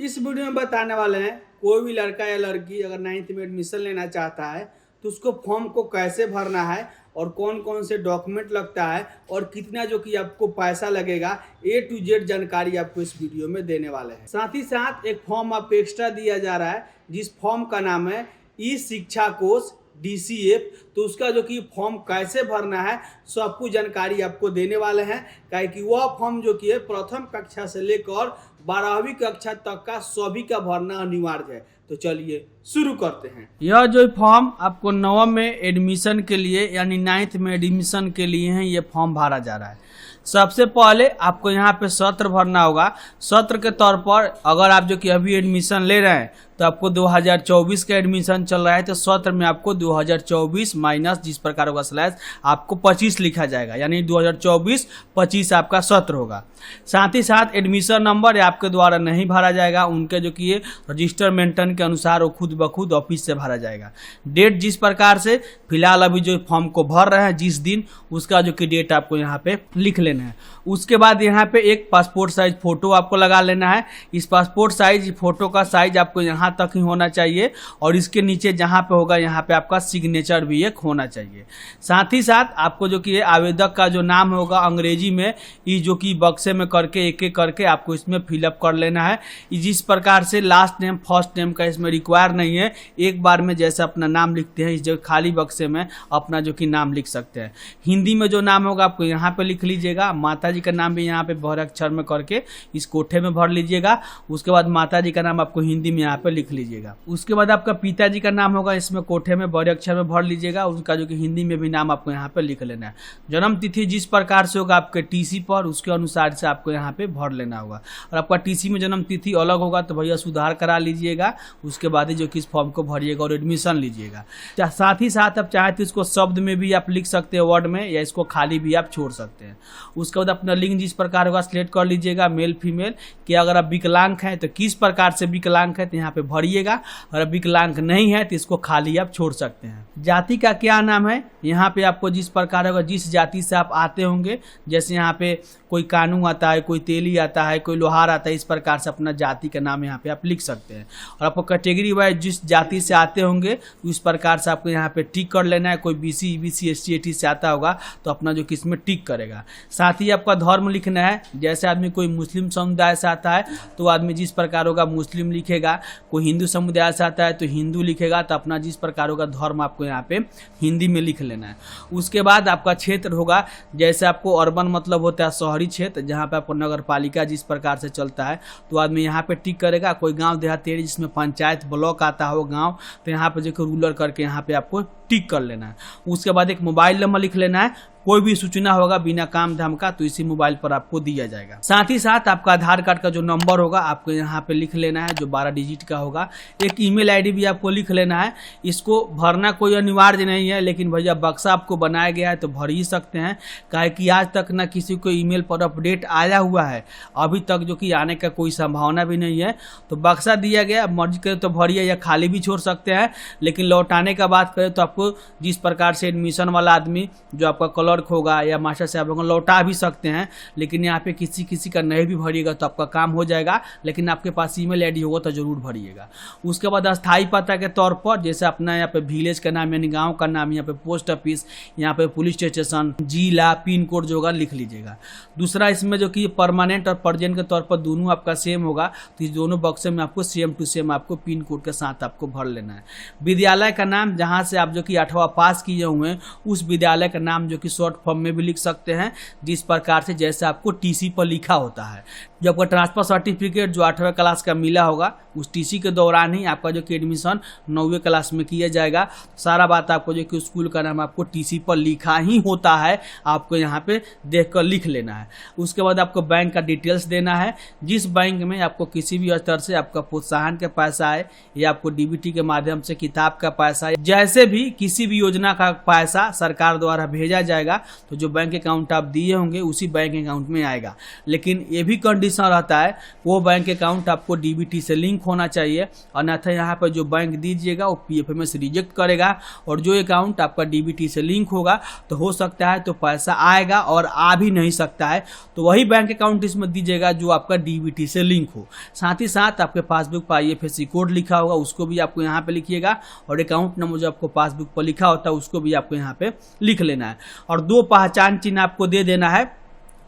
इस वीडियो में बताने वाले हैं कोई भी लड़का या लड़की अगर 9th में एडमिशन लेना चाहता है तो उसको फॉर्म को कैसे भरना है और कौन कौन से डॉक्यूमेंट लगता है और कितना जो कि आपको पैसा लगेगा A to Z जानकारी आपको इस वीडियो में देने वाले हैं। साथ ही साथ एक फॉर्म आपको एक्स्ट्रा दिया जा रहा है जिस फॉर्म का नाम है ई शिक्षा कोष DCF। तो उसका जो कि फॉर्म कैसे भरना है सब कुछ जानकारी आपको देने वाले हैं, काहे कि वह फॉर्म जो कि है प्रथम कक्षा से लेकर 12वीं कक्षा तक का सभी का भरना अनिवार्य है। तो चलिए शुरू करते हैं। यह जो फॉर्म आपको 9वीं में एडमिशन के लिए यानी 9th में एडमिशन के लिए है, ये फॉर्म भरा जा रहा है। सबसे पहले आपको यहाँ पे सत्र भरना होगा। सत्र के तौर पर अगर आप जो कि अभी एडमिशन ले रहे हैं तो आपको 2024 का एडमिशन चल रहा है तो सत्र में आपको 2024 माइनस जिस प्रकार होगा स्लैश आपको 25 लिखा जाएगा, यानी 2024-25 आपका सत्र होगा। साथ ही साथ एडमिशन नंबर आपके द्वारा नहीं भरा जाएगा, उनके जो कि ये रजिस्टर मेंटेन के अनुसार वो खुद ब खुद ऑफिस से भरा जाएगा। डेट जिस प्रकार से फिलहाल अभी जो फॉर्म को भर रहे हैं जिस दिन उसका जो कि डेट आपको यहाँ पे लिख लेना है। उसके बाद यहाँ पे एक पासपोर्ट साइज फोटो आपको लगा लेना है। इस पासपोर्ट साइज फोटो का साइज आपको यहाँ तक ही होना चाहिए और इसके नीचे जहाँ पे होगा यहाँ पे आपका सिग्नेचर भी एक होना चाहिए। साथ ही साथ आपको जो कि आवेदक का जो नाम होगा अंग्रेजी में ये जो कि बक्से में करके एक एक करके आपको इसमें फिलअप कर लेना है। जिस प्रकार से लास्ट नेम फर्स्ट नेम का इसमें रिक्वायर नहीं है, एक बार में जैसे अपना नाम लिखते हैं इस जगह खाली बक्से में अपना जो कि नाम लिख सकते हैं। हिंदी में जो नाम होगा आपको यहाँ पे लिख लीजिएगा। माता जी का नाम भी यहाँ पे बड़े अक्षर में करके इस कोठे में भर लीजिएगा। उसके बाद माता जी का नाम आपको हिंदी में यहाँ पे लिख लीजिएगा। उसके बाद आपका पिताजी का नाम होगा इसमें कोठे में बड़े अक्षर में भर लीजिएगा। उसका जो कि हिंदी में भी नाम आपको यहाँ पे लिख लेना है। जन्म तिथि जिस प्रकार से होगा आपके टीसी पर उसके अनुसार से आपको यहाँ पे भर लेना होगा। और आपका टीसी में जन्म तिथि अलग होगा तो भैया सुधार करा लीजिएगा। उसके बाद ही जो कि इस फॉर्म को भरिएगा और एडमिशन लीजिएगा। साथ ही साथ आप चाहे तो इसको शब्द में भी आप लिख सकते हैं वर्ड में, या इसको खाली भी आप छोड़ सकते हैं। उसके बाद अपना लिंग जिस प्रकार होगा सिलेक्ट कर लीजिएगा, मेल फीमेल, कि अगर आप विकलांग हैं तो किस प्रकार से विकलांग है तो यहाँ पे भरिएगा। और विकलांग नहीं है तो इसको खाली आप छोड़ सकते हैं। जाति का क्या नाम है यहाँ पे आपको जिस प्रकार होगा जिस जाति से आप आते होंगे, जैसे यहाँ पे कोई कानू आता है, कोई तेली आता है, कोई लोहार आता है, इस प्रकार से अपना जाति का नाम यहाँ पे आप लिख सकते हैं। और आपको कैटेगरी वाइज जिस जाति से आते होंगे उस प्रकार से आपको यहाँ पे टिक कर लेना है। कोई BC EBC ST AT से आता होगा तो अपना जो कि इसमें टिक करेगा। साथ ही आपका धर्म लिखना है। जैसे आदमी कोई मुस्लिम समुदाय से आता है तो आदमी जिस प्रकार होगा मुस्लिम लिखेगा, कोई हिंदू समुदाय से आता है तो हिंदू लिखेगा। तो अपना जिस प्रकार होगा धर्म आपको यहाँ पे हिंदी में लिख लेना है। उसके बाद आपका क्षेत्र होगा, जैसे आपको अर्बन मतलब होता है शहरी क्षेत्र जहाँ पे आपको नगर पालिका जिस प्रकार से चलता है तो आदमी यहाँ पे टिक करेगा। कोई गांव देहात एरिया जिसमें पंचायत ब्लॉक आता हो गांव तो यहाँ पे जो रूलर करके यहाँ पे आपको टिक कर लेना है। उसके बाद एक मोबाइल नंबर लिख लेना है। कोई भी सूचना होगा बिना काम धाम का तो इसी मोबाइल पर आपको दिया जाएगा। साथ ही साथ आपका आधार कार्ड का जो नंबर होगा आपको यहाँ पे लिख लेना है जो 12 डिजिट का होगा। एक ईमेल आईडी भी आपको लिख लेना है। इसको भरना कोई अनिवार्य नहीं है, लेकिन भैया बक्सा आपको बनाया गया है तो भर ही सकते हैं, काहे कि आज तक ना किसी को ईमेल पर अपडेट आया हुआ है अभी तक, जो कि आने का कोई संभावना भी नहीं है। तो बक्सा दिया गया, मर्जी करे तो भरिए या खाली भी छोड़ सकते हैं। लेकिन लौटाने का बात करें तो आपको जिस प्रकार से एडमिशन वाला आदमी जो आपका क्लर्क होगा या मास्टर साहब होगा लौटा भी सकते हैं, लेकिन यहाँ पे किसी का नहीं भी भरिएगा तो आपका काम हो जाएगा। लेकिन आपके पास ईमेल आईडी होगा तो जरूर भरिएगा। उसके बाद अस्थायी पता के तौर पर जैसे अपना यहाँ पे विलेज का नाम यानी गांव का नाम, यहाँ पे पोस्ट ऑफिस, यहाँ पे पुलिस स्टेशन, जिला, पिन कोड जो होगा लिख लीजिएगा। दूसरा इसमें जो कि परमानेंट और प्रेजेंट के तौर पर दोनों आपका सेम होगा तो इस दोनों बक्से में आपको सेम टू सेम आपको पिन कोड के साथ आपको भर लेना है। विद्यालय का नाम जहाँ से आप जो कि 8वां पास किए हुए हैं उस विद्यालय का नाम जो कि शॉर्ट फॉर्म में भी लिख सकते हैं, जिस प्रकार से जैसे आपको टीसी पर लिखा होता है। जब आपका ट्रांसफर सर्टिफिकेट जो 8वें क्लास का मिला होगा उस टीसी के दौरान ही आपका जो कि एडमिशन 9वीं क्लास में किया जाएगा। सारा बात आपको जो कि स्कूल का नाम आपको टीसी पर लिखा ही होता है, आपको यहाँ पे देख कर लिख लेना है। उसके बाद आपको बैंक का डिटेल्स देना है। जिस बैंक में आपको किसी भी स्तर से आपका प्रोत्साहन का पैसा है या आपको DBT के माध्यम से किताब का पैसा है, जैसे भी किसी भी योजना का पैसा सरकार द्वारा भेजा जाएगा तो जो बैंक अकाउंट आप दिए होंगे उसी बैंक अकाउंट में आएगा। लेकिन ये भी कंडीशन रहता है, वो बैंक अकाउंट आपको डीबीटी से लिंक होना चाहिए, अन्यथा यहाँ पर जो बैंक दीजिएगा वो पीएफएमएस रिजेक्ट करेगा। और जो अकाउंट आपका डीबीटी से लिंक होगा तो हो सकता है तो पैसा आएगा और आ भी नहीं सकता है, तो वही बैंक अकाउंट इसमें दीजिएगा जो आपका डीबीटी से लिंक हो। साथ ही साथ आपके पासबुक पर आईएफएससी कोड लिखा होगा, उसको भी आपको यहाँ पे लिखिएगा, और अकाउंट नंबर जो आपको पासबुक पर लिखा होता है उसको भी आपको यहाँ पे लिख लेना है। और 2 पहचान चिन्ह आपको दे देना है,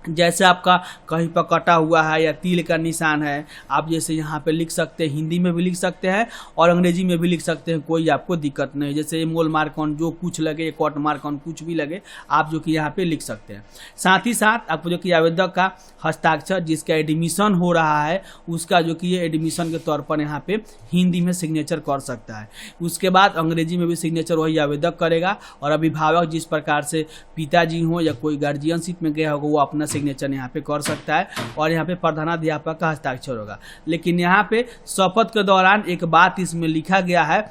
जैसे आपका कहीं पर कटा हुआ है या तिल का निशान है, आप जैसे यहाँ पे लिख सकते हैं, हिंदी में भी लिख सकते हैं और अंग्रेजी में भी लिख सकते हैं, कोई आपको दिक्कत नहीं। जैसे मोल मार्क ऑन जो कुछ लगे, कॉट मार्क ऑन कुछ भी लगे, आप जो कि यहाँ पे लिख सकते हैं। साथ ही साथ आपको जो कि आवेदक का हस्ताक्षर जिसका एडमिशन हो रहा है उसका जो कि एडमिशन के तौर पर यहाँ पे हिंदी में सिग्नेचर कर सकता है। उसके बाद अंग्रेजी में भी सिग्नेचर वही आवेदक करेगा, और अभिभावक जिस प्रकार से पिताजी हो या कोई गार्जियनशिप में गया होगा वो अपना सिग्नेचर यहाँ पे कर सकता है, और यहाँ पे प्रधानाध्यापक का हस्ताक्षर होगा। लेकिन यहाँ पे शपथ के दौरान एक बात इसमें लिखा गया है,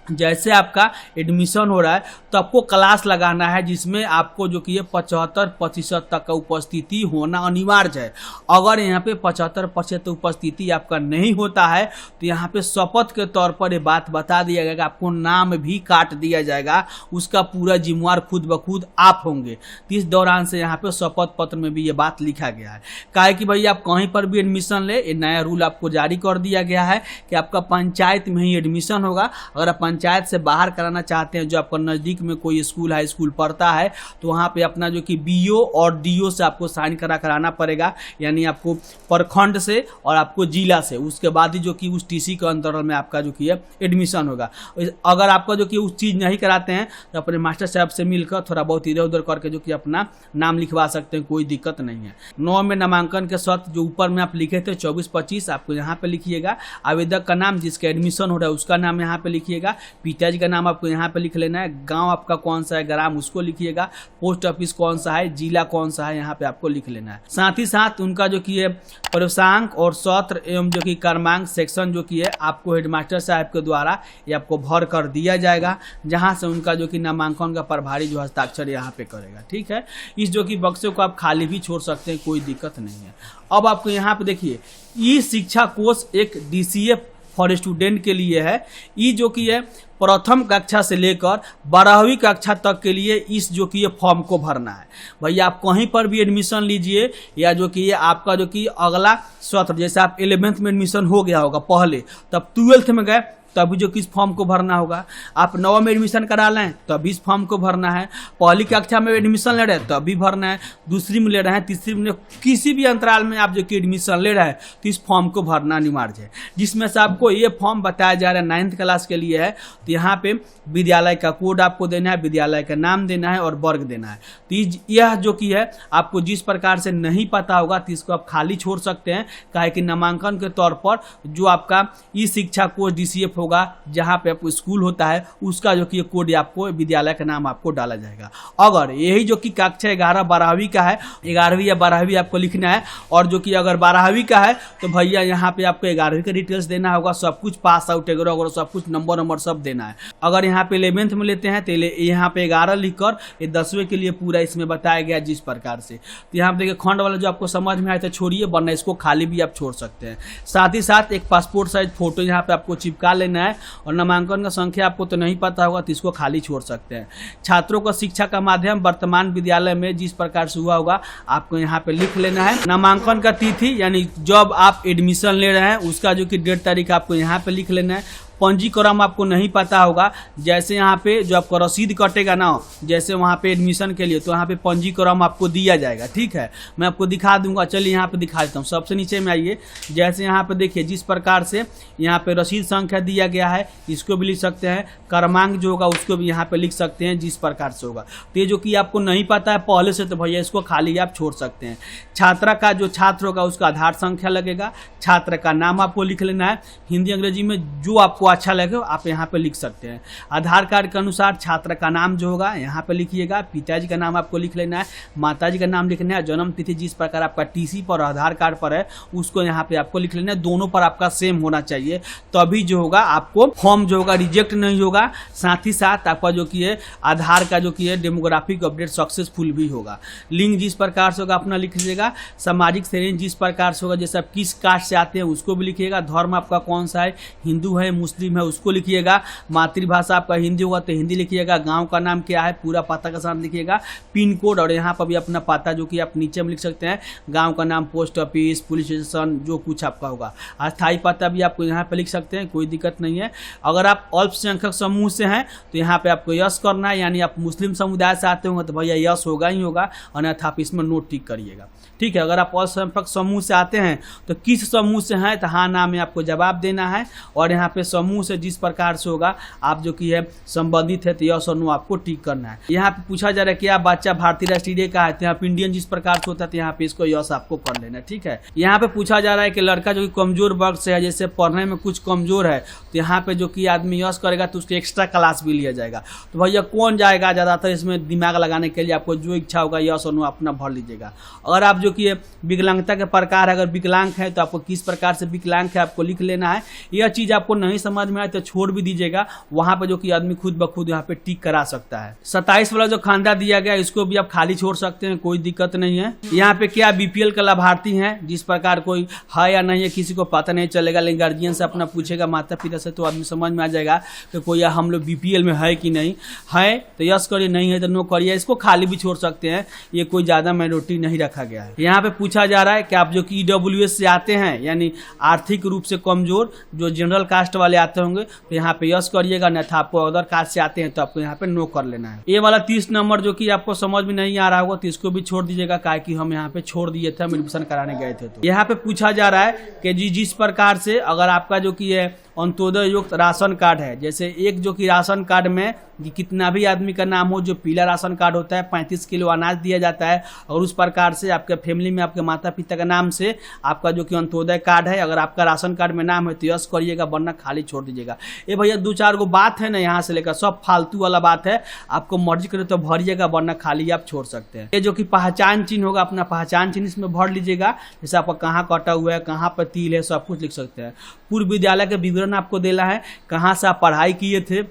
जैसे आपका एडमिशन हो रहा है तो आपको क्लास लगाना है जिसमें आपको जो कि 75% तक का उपस्थिति होना अनिवार्य है। अगर यहाँ पे 75% उपस्थिति आपका नहीं होता है तो यहाँ पे शपथ के तौर पर ये बात बता दिया गया कि आपको नाम भी काट दिया जाएगा, उसका पूरा जिम्मेवार खुद ब खुद आप होंगे। तो इस दौरान से यहाँ पे शपथ पत्र में भी ये बात लिखा गया है। काहे कि भाई आप कहीं पर भी एडमिशन ले, ये नया रूल आपको जारी कर दिया गया है कि आपका पंचायत में ही एडमिशन होगा। अगर आप पंचायत से बाहर कराना चाहते हैं, जो आपका नज़दीक में कोई स्कूल हाई स्कूल पढ़ता है, तो वहाँ पे अपना जो कि बीओ और डीओ से आपको साइन कराना पड़ेगा, यानी आपको प्रखंड से और आपको जिला से। उसके बाद ही जो कि उस टीसी के अंतर्गत में आपका जो कि एडमिशन होगा। अगर आपका जो कि उस चीज़ नहीं कराते हैं तो अपने मास्टर साहब से मिलकर थोड़ा बहुत इधर उधर करके जो कि अपना नाम लिखवा सकते हैं, कोई दिक्कत नहीं है। 9 में नामांकन के शर्त जो ऊपर में आप लिखे थे 24-25 आपको यहाँ पे लिखिएगा। आवेदक का नाम जिसका एडमिशन हो रहा है उसका नाम यहाँ पे लिखिएगा। पिताजी का नाम आपको यहाँ पे लिख लेना है। गांव आपका कौन सा है, ग्राम उसको लिखिएगा। पोस्ट ऑफिस कौन सा है, जिला कौन सा है, यहाँ पे आपको लिख लेना है। साथ ही साथ उनका जो कि है प्रवेशांक और सत्र एवं जो कि क्रमांक सेक्शन जो कि है आपको हेडमास्टर साहब के द्वारा ये आपको भर कर दिया जाएगा, जहाँ से उनका जो कि नामांकन का प्रभारी जो हस्ताक्षर यहाँ पे करेगा। ठीक है, इस जो कि बक्से को आप खाली भी छोड़ सकते हैं, कोई दिक्कत नहीं है। अब आपको यहाँ पे देखिए ई शिक्षा कोष एक डीसीए फॉर स्टूडेंट के लिए है। ये जो कि है प्रथम कक्षा से लेकर 12वीं कक्षा तक के लिए इस जो कि ये फॉर्म को भरना है। भैया आप कहीं पर भी एडमिशन लीजिए, या जो कि ये आपका जो कि अगला सत्र, जैसे आप 11th में एडमिशन हो गया होगा पहले, तब 12th में गए तभी जो कि इस फॉर्म को भरना होगा। आप 9 में एडमिशन करा लें तभी इस फॉर्म को भरना है। पहली कक्षा में एडमिशन ले रहे हैं तभी भरना है। दूसरी में ले रहे हैं, तीसरी में, किसी भी अंतराल में आप जो कि एडमिशन ले रहे हैं तो इस फॉर्म को भरना अनिवार्य है। जिसमें से आपको ये फॉर्म बताया जा रहा है 9th क्लास के लिए है, तो यहाँ पे विद्यालय का कोड आपको देना है, विद्यालय का नाम देना है और वर्ग देना है। तो यह जो कि है आपको जिस प्रकार से नहीं पता होगा तो इसको आप खाली छोड़ सकते हैं, काहे कि नामांकन के तौर पर जो आपका ई शिक्षा कोष डीसीएफ होगा, जहां पे आपको स्कूल होता है, उसका जो कि कोड आपको विद्यालय का नाम आपको डाला जाएगा। अगर यही जो कि कक्षा 11 12वीं का है, 11वीं या 12वीं आपको लिखना है, और जो कि अगर 12वीं का है तो भैया यहाँ पे आपको 11वीं का डिटेल्स देना होगा, सब कुछ पास आउट वगैरह सब कुछ नंबर सब देना है। अगर यहाँ पे 11th में लेते हैं तो यहाँ पे 11 लिखकर ये 10वीं के लिए पूरा इसमें बताया गया जिस प्रकार से। तो यहाँ पे देखिए खंड वाला जो आपको समझ में आए तो छोड़िए, वरना इसको खाली भी आप छोड़ सकते हैं। साथ ही साथ एक पासपोर्ट साइज फोटो यहाँ पे आपको चिपका लेना है, और नामांकन का संख्या आपको तो नहीं पता होगा तो इसको खाली छोड़ सकते हैं। छात्रों को शिक्षा का माध्यम वर्तमान विद्यालय में जिस प्रकार से हुआ होगा आपको यहाँ पे लिख लेना है। नामांकन का तिथि यानी जब आप एडमिशन ले रहे हैं उसका जो कि डेट तारीख आपको यहाँ पे लिख लेना है। पंजीक्रम आपको नहीं पता होगा, जैसे यहाँ पे जो आपको रसीद कटेगा ना, जैसे वहाँ पे एडमिशन के लिए, तो यहाँ पे पंजीक्रम आपको दिया जाएगा। ठीक है, मैं आपको दिखा दूंगा, चलिए यहाँ पे दिखा देता हूँ। सबसे नीचे में आइए, जैसे यहाँ पे देखिए जिस प्रकार से यहाँ पे रसीद संख्या दिया गया है, इसको भी लिख सकते हैं। क्रमांक जो होगा उसको भी यहाँ पे लिख सकते हैं जिस प्रकार से होगा। तो ये जो कि आपको नहीं पता है पहले से, तो भैया इसको खाली आप छोड़ सकते हैं। छात्रा का जो छात्र होगा उसका आधार संख्या लगेगा, छात्र का नाम आपको लिख लेना है। हिंदी अंग्रेजी में जो आपको अच्छा लगे आप यहाँ पे लिख सकते हैं। आधार कार्ड के अनुसार छात्र का नाम जो होगा यहाँ पे लिखिएगा, पिताजी का नाम आपको लिख लेना है, माताजी का नाम लिखना है, जन्म तिथि जिस प्रकार आपका टीसी पर आधार कार्ड पर है उसको यहाँ पे आपको लिख लेना है, दोनों पर आपका सेम होना चाहिए, तभी जो होगा आपको फॉर्म जो होगा रिजेक्ट नहीं होगा। साथ ही साथ आपका जो कि है आधार का जो कि है डेमोग्राफिक अपडेट सक्सेसफुल भी होगा। लिंग जिस प्रकार से होगा अपना लिख लीजिएगा, सामाजिक श्रेणी जिस प्रकार से होगा, जैसे आप किस कास्ट से आते हैं उसको भी लिखिएगा, धर्म आपका कौन सा है, हिंदू है मुस्लिम है उसको लिखिएगा, मातृभाषा आपका हिंदी होगा तो हिंदी लिखिएगा, गांव का नाम क्या है पूरा पता का साथ लिखिएगा, पिन कोड और यहाँ पर भी अपना पता जो कि आप नीचे में लिख सकते हैं, गांव का नाम, पोस्ट ऑफिस, पुलिस स्टेशन जो कुछ आपका होगा। अस्थायी पता भी आपको यहाँ पे लिख सकते हैं, कोई दिक्कत नहीं है। अगर आप अल्पसंख्यक समूह से हैं तो यहाँ पे आपको यस करना है, यानी आप मुस्लिम समुदाय से आते होंगे तो भैया यस होगा ही होगा, अन्यथा आप इसमें नोट टिक करिएगा, ठीक है। अगर आप अल्पसंख्यक समूह से आते हैं तो किस समूह से हैं तो हाँ नाम में आपको जवाब देना है, और यहाँ पे समूह से जिस प्रकार से होगा आप जो कि है संबंधित है तो यस और नो आपको टिक करना है। यहाँ पे पूछा जा रहा है कि आप बच्चा भारतीय राष्ट्रीय का है तो यहाँ पे इंडियन जिस प्रकार से होता है तो यहाँ पे इसको यस आपको कर लेना है, ठीक है। यहाँ पे पूछा जा रहा है कि लड़का जो कि कमजोर वर्ग से है, जैसे पढ़ने में कुछ कमजोर है तो यहाँ पे जो कि आदमी यस करेगा तो उसके एक्स्ट्रा क्लास भी लिया जाएगा। तो भैया कौन जाएगा, ज़्यादातर इसमें दिमाग लगाने के लिए आपको जो इच्छा होगा यस और नो अपना भर लीजिएगा। अगर आप जो कि विकलांगता के प्रकार अगर विकलांग है तो आपको किस प्रकार से विकलांग है आपको लिख लेना है। यह चीज़ आपको नहीं समझ में आए तो छोड़ भी दीजिएगा, वहाँ पे जो कि आदमी खुद ब खुद यहाँ पे टिक करा सकता है। 27 वाला जो खानदा दिया गया इसको भी आप खाली छोड़ सकते हैं, कोई दिक्कत नहीं है। यहाँ पे क्या बीपीएल का लाभार्थी हैं, जिस प्रकार कोई है या नहीं है किसी को पता नहीं चलेगा, लेकिन गार्जियन से अपना पूछेगा माता पिता से तो आदमी समझ में आ जाएगा कि कोई हम लोग बीपीएल में है कि नहीं है, तो यस करिए, नहीं है तो नो करिए। इसको खाली भी छोड़ सकते हैं, ये कोई ज्यादा माइनॉरिटी नहीं रखा गया है। यहाँ पे पूछा जा रहा है कि आप जो कि ईडब्ल्यूएस से आते हैं यानी आर्थिक रूप से कमजोर जो जनरल कास्ट वाले आते होंगे तो यहाँ पे यस करिएगा, अन्यथा आपको अदर कास्ट से आते हैं तो आपको यहाँ पे नो कर लेना है। ये वाला 30 नंबर जो कि आपको समझ में नहीं आ रहा होगा तो इसको भी छोड़ दीजिएगा, काहे कि हम यहाँ पे छोड़ दिए थे, हम एडमिशन कराने गए थे। तो यहाँ पे पूछा जा रहा है कि जिस प्रकार से अगर आपका जो कि है अंत्योदय युक्त राशन कार्ड है, जैसे एक जो कि राशन कार्ड में कितना भी आदमी का नाम हो, जो पीला राशन कार्ड होता है 35 किलो अनाज दिया जाता है, और उस प्रकार से आपके फैमिली में आपके माता पिता का नाम से आपका जो कि अंत्योदय कार्ड है, अगर आपका राशन कार्ड में नाम है तो यस करिएगा, वरना खाली छोड़ दीजिएगा। ये भैया 2-4 गो बात है ना यहाँ से लेकर सब फालतू वाला बात है, आपको मर्जी करे तो भरिएगा, वरना खाली आप छोड़ सकते हैं। ये जो कि पहचान चिन्ह होगा अपना पहचान चिन्ह इसमें भर लीजिएगा, जैसे आपका कहाँ कटा हुआ है, कहाँ पर तिल है, सब कुछ लिख सकते हैं। पूर्व विद्यालय का विवरण आपको देना है, कहाँ से आप पढ़ाई किए थे,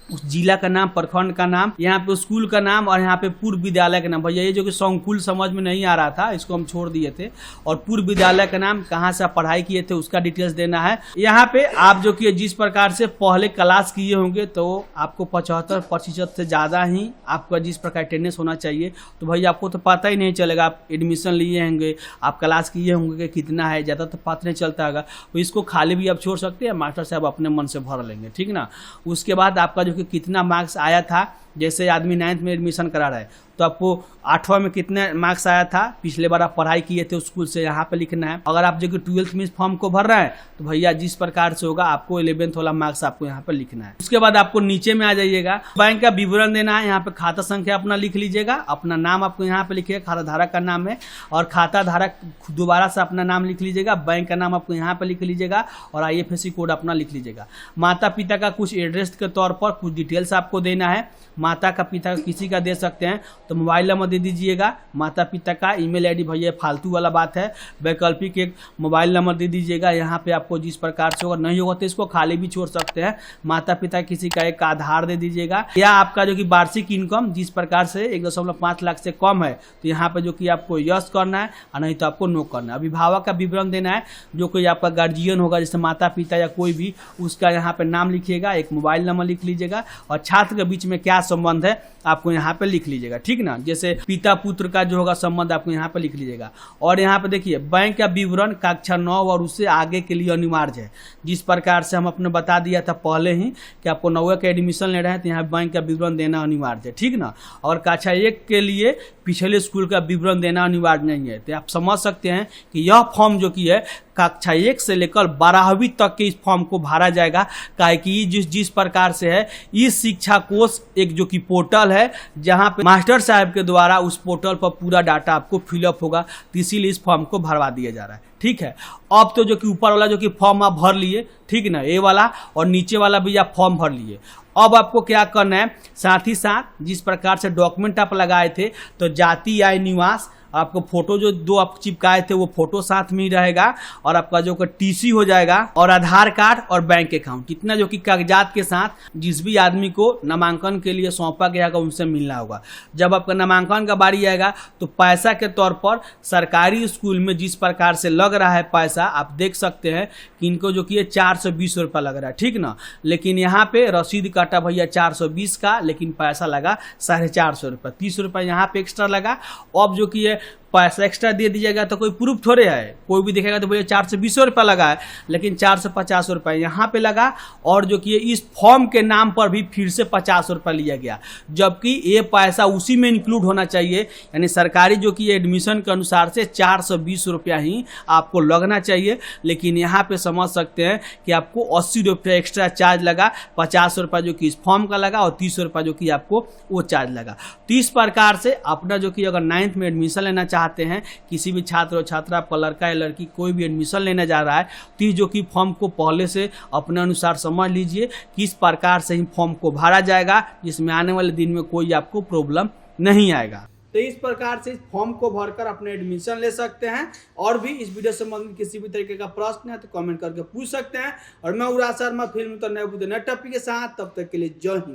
उस जिला का नाम, प्रखंड का नाम, यहाँ पे स्कूल का नाम और यहाँ पे पूर्व विद्यालय का नाम। भैया ये जो कि संकुल समझ में नहीं आ रहा था इसको हम छोड़ दिए थे, और पूर्व विद्यालय का नाम, कहाँ से आप पढ़ाई किए थे उसका डिटेल्स देना है। यहाँ पे आप जो कि जिस प्रकार से पहले क्लास किए होंगे तो आपको 75% से ज़्यादा ही आपका जिस प्रकार अटेंडेंस होना चाहिए, तो भैया आपको तो पता ही नहीं चलेगा, आप एडमिशन लिए होंगे, आप क्लास किए होंगे कि कितना है, ज़्यादा तो पता नहीं चलता होगा, तो इसको खाली भी आप छोड़ सकते हैं, मास्टर साहब अपने मन से भर लेंगे, ठीक ना। उसके बाद आपका जो कि कितना मार्क्स आया था, जैसे आदमी 9th में एडमिशन करा रहा है तो आपको 8वां में कितने मार्क्स आया था, पिछले बार आप पढ़ाई किए थे उस स्कूल से, यहाँ पे लिखना है। अगर आप जो कि 12th में इस फॉर्म को भर रहे हैं तो भैया जिस प्रकार से होगा आपको 11th वाला मार्क्स आपको यहाँ पे लिखना है। उसके बाद आपको नीचे में आ जाइएगा, बैंक का विवरण देना है, यहाँ पे खाता संख्या अपना लिख लीजिएगा, अपना नाम आपको यहाँ पे लिखिएगा, खाता धारक का नाम है, और खाता धारक दोबारा से अपना नाम लिख लीजिएगा, बैंक का नाम आपको यहाँ पे लिख लीजिएगा, और IFSC कोड अपना लिख लीजिएगा। माता पिता का कुछ एड्रेस के तौर पर कुछ डिटेल्स आपको देना है, माता का पिता का किसी का दे सकते हैं तो मोबाइल नंबर दे दीजिएगा, माता पिता का ईमेल आईडी, भैया फालतू वाला बात है, वैकल्पिक एक मोबाइल नंबर दे दीजिएगा। यहाँ पे आपको जिस प्रकार से होगा, नहीं होगा तो इसको खाली भी छोड़ सकते हैं। माता पिता किसी का एक आधार दे दीजिएगा, या आपका जो कि वार्षिक इनकम जिस प्रकार से 1.5 लाख से कम है तो यहाँ पे जो कि आपको यस करना है, और नहीं तो आपको नो करना है। अभिभावक का विवरण देना है, जो कोई आपका गार्जियन होगा जैसे माता पिता या कोई भी, उसका यहाँ पे नाम लिखिएगा, एक मोबाइल नंबर लिख लीजिएगा, और छात्र के बीच में क्या संबंध है आपको यहाँ पे लिख लीजिएगा, ठीक ना। जैसे पिता पुत्र का जो होगा संबंध आपको यहाँ पे लिख लीजिएगा। और यहाँ पे देखिए बैंक का विवरण कक्षा 9 और उससे आगे के लिए अनिवार्य है, जिस प्रकार से हम अपने बता दिया था पहले ही कि आपको 9वीं का एडमिशन ले रहे हैं तो यहाँ बैंक का विवरण देना अनिवार्य है, ठीक ना। और कक्षा 1 के लिए पिछले स्कूल का विवरण देना अनिवार्य नहीं है। तो आप समझ सकते हैं कि यह फॉर्म जो कि है कक्षा 1 से लेकर 12वीं तक के इस फॉर्म को भरा जाएगा, काहे कि जिस प्रकार से है इस शिक्षा कोष एक जो जो कि पोर्टल है जहां पे मास्टर साहब के द्वारा उस पोर्टल पर पूरा डाटा आपको फिलअप होगा, तो इसीलिए इस फॉर्म को भरवा दिया जा रहा है। ठीक है, अब तो जो कि ऊपर वाला जो कि फॉर्म आप भर लिए, ठीक ना, ए वाला, और नीचे वाला भी आप फॉर्म भर लिए। अब आपको क्या करना है, साथ ही साथ जिस प्रकार से डॉक्यूमेंट आप लगाए थे, तो जाति या निवास, आपको फोटो जो दो आप चिपकाए थे वो फोटो साथ में ही रहेगा, और आपका जो टीसी हो जाएगा, और आधार कार्ड और बैंक अकाउंट, कितना जो कि कागजात के साथ जिस भी आदमी को नामांकन के लिए सौंपा गया होगा उनसे मिलना होगा। जब आपका नामांकन का बारी आएगा तो पैसा के तौर पर सरकारी स्कूल में जिस प्रकार से लग रहा है पैसा, आप देख सकते हैं कि इनको जो कि 420 रुपये लग रहा है, ठीक ना। लेकिन यहाँ पे रसीद काटा भैया 420 का, लेकिन पैसा लगा 450 रुपये, 30 रुपये यहाँ पे एक्स्ट्रा लगा। अब जो कि पैसा एक्स्ट्रा दे दीजिएगा तो कोई प्रूफ थोड़े है, कोई भी देखेगा तो भैया 420 रुपये लगा है, लेकिन 450 रुपये यहाँ पे लगा। और जो कि इस फॉर्म के नाम पर भी फिर से 50 रुपये लिया गया, जबकि ये पैसा उसी में इंक्लूड होना चाहिए, यानी सरकारी जो कि एडमिशन के अनुसार से 420 रुपया ही आपको लगना चाहिए। लेकिन यहाँ पे समझ सकते हैं कि आपको 80 रुपये एक्स्ट्रा चार्ज लगा, 50 रुपये जो कि इस फॉर्म का लगा, और 30 रुपये जो कि आपको वो चार्ज लगा। तो इस प्रकार से अपना जो कि अगर 9th में एडमिशन लेना चाहते हैं, किसी भी छात्र और छात्रा, आपका लड़का या लड़की कोई भी एडमिशन लेने जा रहा है, तो जो कि फॉर्म को पहले से अपने अनुसार समझ लीजिए किस प्रकार से ही फॉर्म को भरा जाएगा, जिसमें आने वाले दिन में कोई आपको प्रॉब्लम नहीं आएगा। तो इस प्रकार से इस फॉर्म को भरकर अपने एडमिशन ले सकते हैं। और भी इस वीडियो से संबंधित किसी भी तरीके का प्रश्न है तो कमेंट करके पूछ सकते हैं। और मैं उरा शर्मा फिल्म तो नए टॉपिक के साथ, तब तक के लिए जय हिंद।